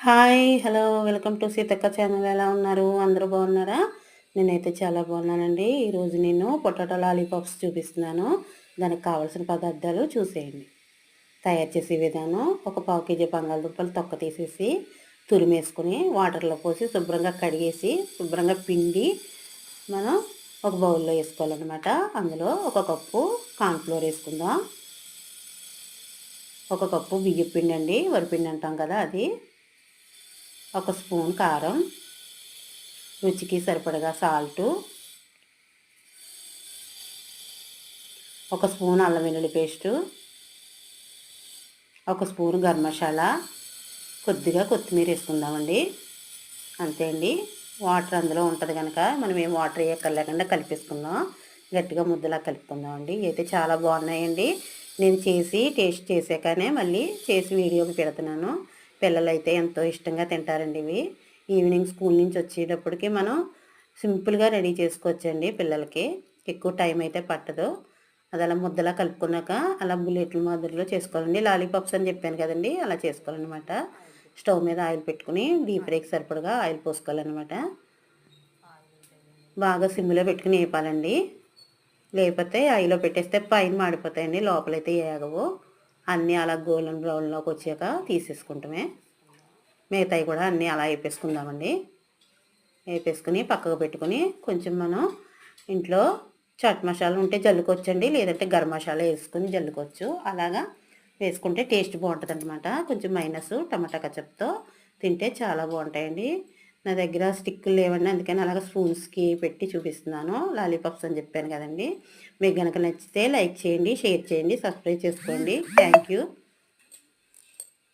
Hi! Hello! Welcome to Seethakka channel. ఎలా ఉన్నారు? అందరూ బాగున్నారా? నేనైతే చాలా బాగున్నానండి. ఈరోజు నేను పొటాటో లాలీపాప్స్ చూపిస్తున్నాను. దానికి కావాల్సిన పదార్థాలు చూసేయండి. తయారు చేసే విధానం: ఒక పావు కేజీ బంగాళదుంపలు తొక్క తీసేసి తురిమేసుకొని వాటర్లో పోసి శుభ్రంగా కడిగేసి శుభ్రంగా పిండి మనం ఒక బౌల్లో వేసుకోవాలన్నమాట. అందులో ఒక కప్పు కార్న్‌ఫ్లోర్ వేసుకుందాం. ఒక కప్పు బియ్యం పిండి అండి, వరిపిండి అంటాం కదా అది. ఒక స్పూన్ కారం, రుచికి సరిపడగా సాల్టు, ఒక స్పూన్ అల్లం వెల్లుల్లి పేస్టు, ఒక స్పూన్ గరం మసాలా, కొద్దిగా కొత్తిమీర వేసుకుందామండి. అంతే అండి. వాటర్ అందులో ఉంటుంది కనుక మనం ఏం వాటర్ వేయక్కర్లేకుండా కలిపేసుకుందాం. గట్టిగా ముద్దలా కలుపుకుందామండి. అయితే చాలా బాగున్నాయండి. నేను చేసి టేస్ట్ చేసాకనే మళ్ళీ చేసి వీడియోకి పెడుతున్నాను. పిల్లలైతే ఎంతో ఇష్టంగా తింటారండి ఇవి. ఈవినింగ్ స్కూల్ నుంచి వచ్చేటప్పటికి మనం సింపుల్గా రెడీ చేసుకోవచ్చండి పిల్లలకి. ఎక్కువ టైం అయితే పట్టదు. అది అలా ముద్దలా కలుపుకున్నాక అలా బుల్లెట్ల మాదిరిలో చేసుకోవాలండి. లాలీపాప్స్ అని చెప్పాను కదండి, అలా చేసుకోవాలన్నమాట. స్టవ్ మీద ఆయిల్ పెట్టుకుని డీప్ ఫ్రైకి సరిపడగా ఆయిల్ పోసుకోవాలన్నమాట. బాగా సిమ్లో పెట్టుకుని వేపాలండి. లేకపోతే ఆయిల్లో పెట్టేస్తే పైన మాడిపోతాయండి, లోపలైతే ఏగవు. అన్నీ అలా గోల్డెన్ బ్రౌన్లోకి వచ్చాక తీసేసుకుంటామే. మిగతాయి కూడా అన్నీ అలా వేపేసుకుందామండి. వేపేసుకుని పక్కకు పెట్టుకుని కొంచెం మనం ఇంట్లో చాట్ మసాలా ఉంటే జల్లుకోవచ్చండి, లేదంటే గరం మసాలా వేసుకుని జల్లుకోవచ్చు. అలాగా వేసుకుంటే టేస్ట్ బాగుంటుంది అనమాట. కొంచెం మైనస్ టమాటా కచప్తో తింటే చాలా బాగుంటాయండి. నా దగ్గర స్టిక్కులు లేవండి, అందుకని అలాగ స్పూన్స్కి పెట్టి చూపిస్తున్నాను. లాలీపాప్స్ అని చెప్పాను కదండి. మీకు కనుక నచ్చితే లైక్ చేయండి, షేర్ చేయండి, సబ్స్క్రైబ్ చేసుకోండి. Thank you.